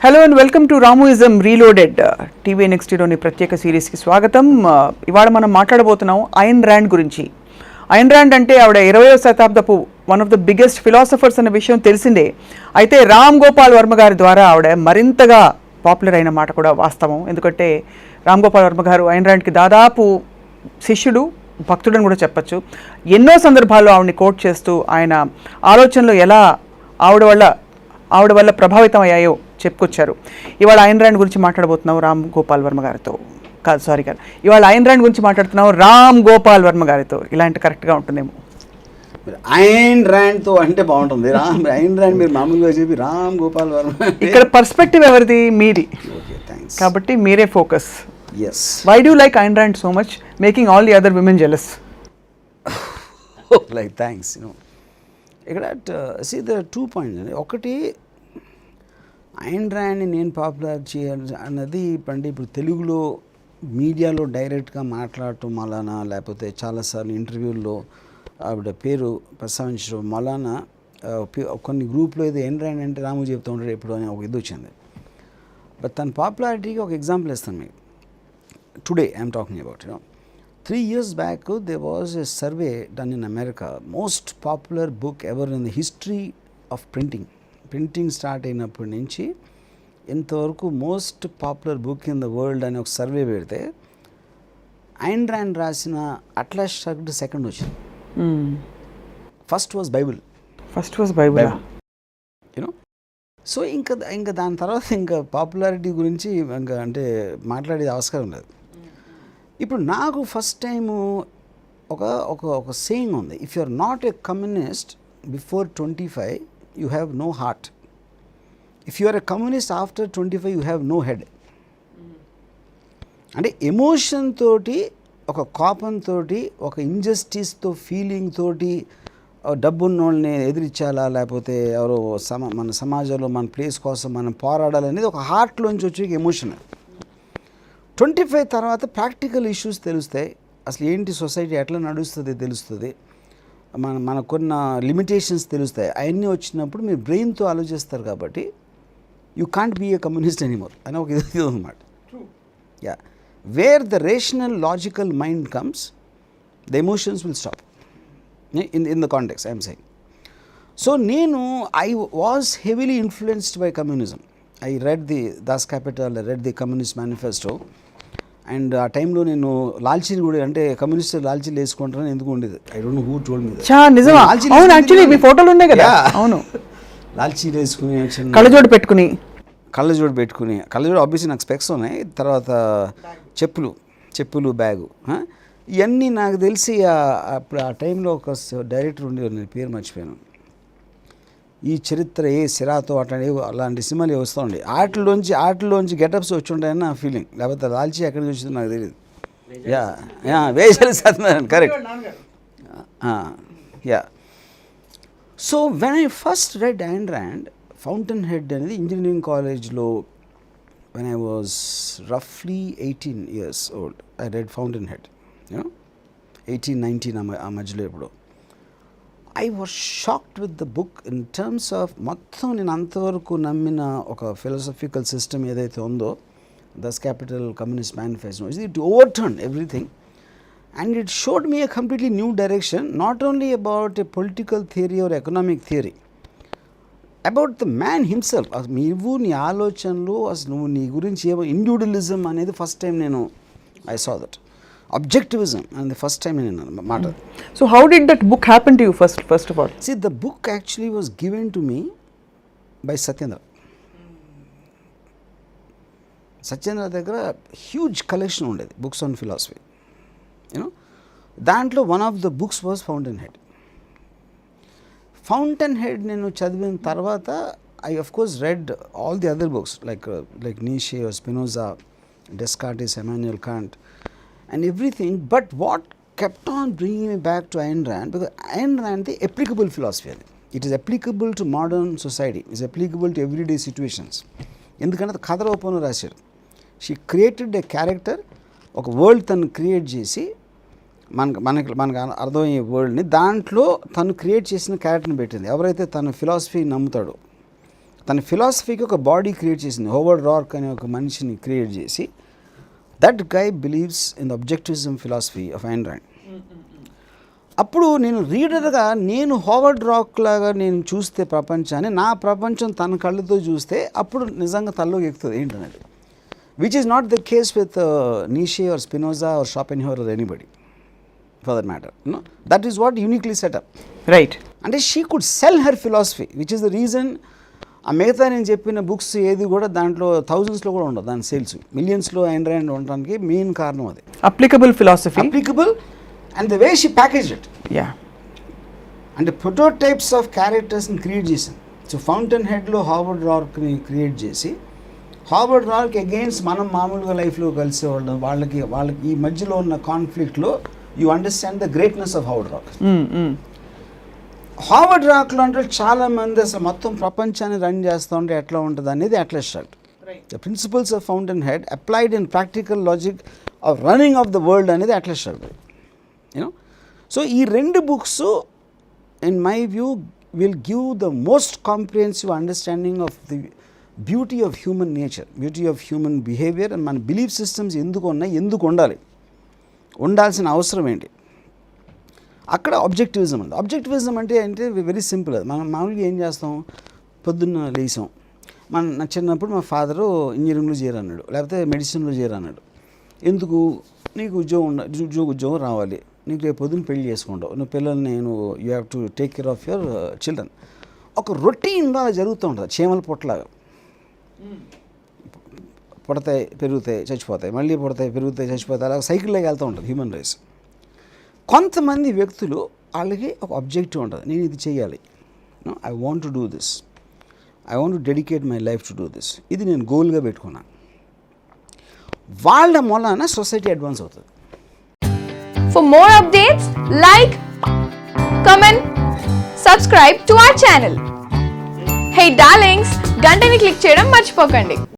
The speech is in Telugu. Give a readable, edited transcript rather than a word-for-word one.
Hello and welcome to Ramoism reloaded TV నెక్స్ట్లోని ప్రత్యేక సిరీస్కి స్వాగతం. ఇవాళ మనం మాట్లాడబోతున్నాం ఐన్ ర్యాండ్ గురించి. ఐన్ ర్యాండ్ అంటే ఆవిడ 20వ శతాబ్దపు one of the biggest philosophers అనే విషయం తెలిసిందే. అయితే రామ్ గోపాల్ వర్మ గారి ద్వారా ఆవిడ మరింతగా పాపులర్ అయిన మాట కూడా వాస్తవం. ఎందుకంటే రామ్ గోపాల్ వర్మ గారు ఐన్ ర్యాండ్కి దాదాపు శిష్యుడు, భక్తుడని కూడా చెప్పచ్చు. ఎన్నో సందర్భాల్లో ఆవిడని కోట్ చేస్తూ ఆయన ఆలోచనలు ఎలా ఆవిడ వల్ల ప్రభావితం అయ్యాయో చెప్పుకొచ్చారు. ఇవాళ ఐన్ ర్యాండ్ గురించి మాట్లాడబోతున్నాం రామ్ గోపాల్ వర్మ గారితో. ఇవాళ ఐన్ ర్యాండ్ గురించి మాట్లాడుతున్నాం రామ్ గోపాల్ వర్మ గారితో. ఇలాంటి కరెక్ట్గా ఉంటుందేమో. ఐన్ ర్యాండ్తో అంటే బాగుంటుంది. ఐన్ ర్యాండ్ మీరు మామూలుగా చెప్పి రామ్ గోపాల్ వర్మ. ఇక్కడ పర్స్పెక్టివ్ ఎవరిది? మీది. కాబట్టి మీరే focus. Why do like Ayn Rand so much, making all the other women jealous? Like thanks. ఇక్కడ సీ ద 2 పాయింట్స్. ఒకటి, ఐన్ ర్యాండ్ని నేను పాపులర్ చేయాలి అన్నది ఇప్పుడు తెలుగులో మీడియాలో డైరెక్ట్గా మాట్లాడటం వలన, లేకపోతే చాలాసార్లు ఇంటర్వ్యూల్లో ఆవిడ పేరు ప్రస్తావించడం వలన కొన్ని గ్రూప్లో ఏదో ఐన్ ర్యాండ్ అంటే రాము చెప్తూ ఉంటాడు ఎప్పుడు అని ఒక ఇది వచ్చింది. బట్ తన పాపులారిటీకి ఒక ఎగ్జాంపుల్ ఇస్తాను మీకు. Today I'm talking about 3 years back there was a survey done in America, most popular book ever in the history of printing start అయినప్పటి నుంచి ఇంతవరకు most popular book in the world అని ఒక సర్వే పెడితే ఐన్ ర్యాండ్ రాసిన అట్లాస్ షర్క్డ్ సెకండ్ వచ్చింది. First was Bible. You know, so ఇంకా దాని తర్వాత ఇంకా పాపులారిటీ గురించి ఇంకా అంటే మాట్లాడేది అవసరం లేదు. ఇప్పుడు నాకు ఫస్ట్ టైము ఒక సేయింగ్ ఉంది, if you are not a communist before 25 you have no heart. If you are a communist after 25 you have no head. అంటే ఎమోషన్ తోటి, ఒక కోపంతో, ఒక ఇంజస్టిస్తో, ఫీలింగ్ తోటి డబ్బున్న వాళ్ళని ఎదిరించాలా, లేకపోతే ఎవరో మన సమాజంలో మన ప్లేస్ కోసం మనం పోరాడాలనేది ఒక హార్ట్లోంచి వచ్చే ఎమోషన్. 25 తర్వాత ప్రాక్టికల్ ఇష్యూస్ తెలుస్తాయి. అసలు ఏంటి సొసైటీ ఎట్లా నడుస్తుంది తెలుస్తుంది, మనకున్న లిమిటేషన్స్ తెలుస్తాయి. అవన్నీ వచ్చినప్పుడు మీరు బ్రెయిన్తో ఆలోచిస్తారు కాబట్టి you can't be a communist anymore అని ఒక ఇది అనమాట. Where the rational logical mind comes, the emotions will stop in the context I'm saying. So I was heavily influenced by communism. I read the Das Kapital, I read the Communist Manifesto, and ఆ టైంలో నేను లాల్చీలు కూడా, అంటే కమ్యూనిస్ట్ లాల్చీలు వేసుకుంటారని ఎందుకు ఉండేది, I don't know who told me that. నిజమా? అవును, యాక్చువల్లీ మీ ఫోటోలు ఉన్నాయి కదా. అవును, లాల్చీలు వేసుకుని, కళ్ళజోడు పెట్టుకుని ఆబ్వియస్లీ నాకు స్పెక్స్ ఉన్నాయి. తర్వాత చెప్పులు బ్యాగు, ఇవన్నీ నాకు తెలిసి అప్పుడు ఆ టైంలో ఒక డైరెక్టర్ ఉండేవారు, నేను పేరు మర్చిపోయాను, ఈ చరిత్ర ఏ సిరాతో అలాంటి సినిమాలు వస్తూ ఉండే. ఆటల్లోంచి గెటప్స్ వచ్చి ఉంటాయని నా ఫీలింగ్. లేకపోతే లాల్చీ ఎక్కడికి వచ్చిందో నాకు తెలియదు. Vesali Satyanarayana, correct. So when I first read Ayn Rand, Fountainhead అనేది ఇంజనీరింగ్ కాలేజ్లో, వెన్ ఐ వాజ్ రఫ్లీ 18 years old, I read Fountainhead. 18-19 ఆ మధ్యలో ఎప్పుడో. I was shocked with the book in terms of మొత్తం నేను అంతవరకు నమ్మిన ఒక ఫిలాసఫికల్ సిస్టమ్ ఏదైతే ఉందో, Das Kapital, Communist Manifesto, it overturn everything and it showed me a completely new direction, not only about a political theory are economic theory, about the man himself. నీవు నీ ఆలోచనలు, అసలు నువ్వు నీ గురించి ఏమో ఇండివిజువలిజం అనేది first time I saw that. Objectivism and the first time in matter. So how did that book happen to you first of all? See, the book actually was given to me by Satyendra. Satyendra దగ్గర huge collection ఉండేది, books on philosophy. దాంట్లో one of the books was Fountainhead నేను చదివిన తర్వాత I of course read all the other books like Nietzsche or Spinoza, Descartes, Immanuel Kant and everything, but what kept on bringing me back to Ayn Rand, because Ayn Rand the applicable philosophy, it is applicable to modern society, it is applicable to everyday situations. ఎందుకంటే కథ రూపంలో రాశారు. షీ క్రియేటెడ్ ఏ క్యారెక్టర్, ఒక వరల్డ్ తను క్రియేట్ చేసి మనకు అర్థమయ్యే వరల్డ్ని దాంట్లో తను క్రియేట్ చేసిన క్యారెక్టర్ని పెట్టింది. ఎవరైతే తన ఫిలాసఫీ నమ్ముతాడో, తన ఫిలాసఫీకి ఒక బాడీ క్రియేట్ చేసింది. హోవర్డ్ రార్క్ అనే ఒక మనిషిని క్రియేట్ చేసి, that guy believes in the objectivism philosophy of Ayn Rand. అప్పుడు నేను రీడర్గా నేను హోవర్డ్ రాక్ లాగా నేను చూస్తే ప్రపంచాన్ని, నా ప్రపంచం తన కళ్ళతో చూస్తే అప్పుడు నిజంగా తల్లోకి ఎక్కుతుంది ఏంటనేది, which is not the case with Nietzsche or Spinoza or Schopenhauer or anybody for that matter. That is what uniquely setup. Right. అంటే she could sell her philosophy, which is the reason ఆ మిగతా నేను చెప్పిన బుక్స్ ఏది కూడా దాంట్లో థౌజండ్స్లో కూడా ఉండదు, దాని సేల్స్ మిలియన్స్లో ఐన్ ర్యాండ్ ఉండడానికి మెయిన్ కారణం అది. Applicable philosophy, applicable and the way she package it. Yeah. అంటే ప్రొటోటైప్స్ ఆఫ్ క్యారెక్టర్స్ని క్రియేట్ చేసింది. సో ఫౌంటైన్ హెడ్లో హార్వర్డ్ రార్క్ని క్రియేట్ చేసి, హార్వర్డ్ రార్క్ అగెయిన్స్ మనం మామూలుగా లైఫ్లో కలిసేవాళ్ళం, వాళ్ళకి ఈ మధ్యలో ఉన్న కాన్ఫ్లిక్ట్లో you understand the greatness of Howard Roark. Howard రాక్లో అంటే చాలామంది అసలు మొత్తం ప్రపంచాన్ని రన్ చేస్తూ ఉంటే ఎట్లా ఉంటుంది అనేది Atlas Shrugged. The principles of Fountainhead applied in practical logic of running of the world అనేది అట్లస్ షార్ట్. యూనో, సో ఈ రెండు books in my view will give the most comprehensive understanding of the beauty of human nature, beauty of human behaviour, and మన బిలీఫ్ సిస్టమ్స్ ఎందుకు ఉన్నాయి, ఎందుకు ఉండాలి, ఉండాల్సిన అవసరం ఏంటి. అక్కడ ఆబ్జెక్టివిజం ఉంది. ఆబ్జెక్టివిజం అంటే వెరీ సింపుల్. అది మనం మామూలుగా ఏం చేస్తాం, పొద్దున్న లేసాం, నా చిన్నప్పుడు మా ఫాదరు ఇంజనీరింగ్లో చేరన్నాడు, లేకపోతే మెడిసిన్లో చేరన్నాడు. ఎందుకు, నీకు ఉద్యోగం రావాలి, నీకు రేపు పొద్దున్న పెళ్లి చేసుకుంటావు, నువ్వు పిల్లల్ని you have to take care of your children. ఒక రొటీన్లో అలా జరుగుతూ ఉంటుంది, చీమల పొట్టలాగా. పుడతాయి, పెరుగుతాయి, చచ్చిపోతాయి, మళ్ళీ పుడతాయి, పెరుగుతాయి, చచ్చిపోతాయి, అలా సైకిల్లోకి వెళ్తూ ఉంటుంది హ్యూమన్ రేస్. కొంతమంది వ్యక్తులు వాళ్ళకి ఒక ఆబ్జెక్టివ్ ఉంటుంది, నేను ఇది చేయాలి, I want to do this, I want to dedicate my life to do this, ఇది నేను గోల్గా పెట్టుకున్నాను. వాళ్ళ మూలాన సొసైటీ అడ్వాన్స్ అవుతుంది. For more updates, like, comment, subscribe to our channel. Hey darlings, గంటని click చేయడం మర్చిపోకండి.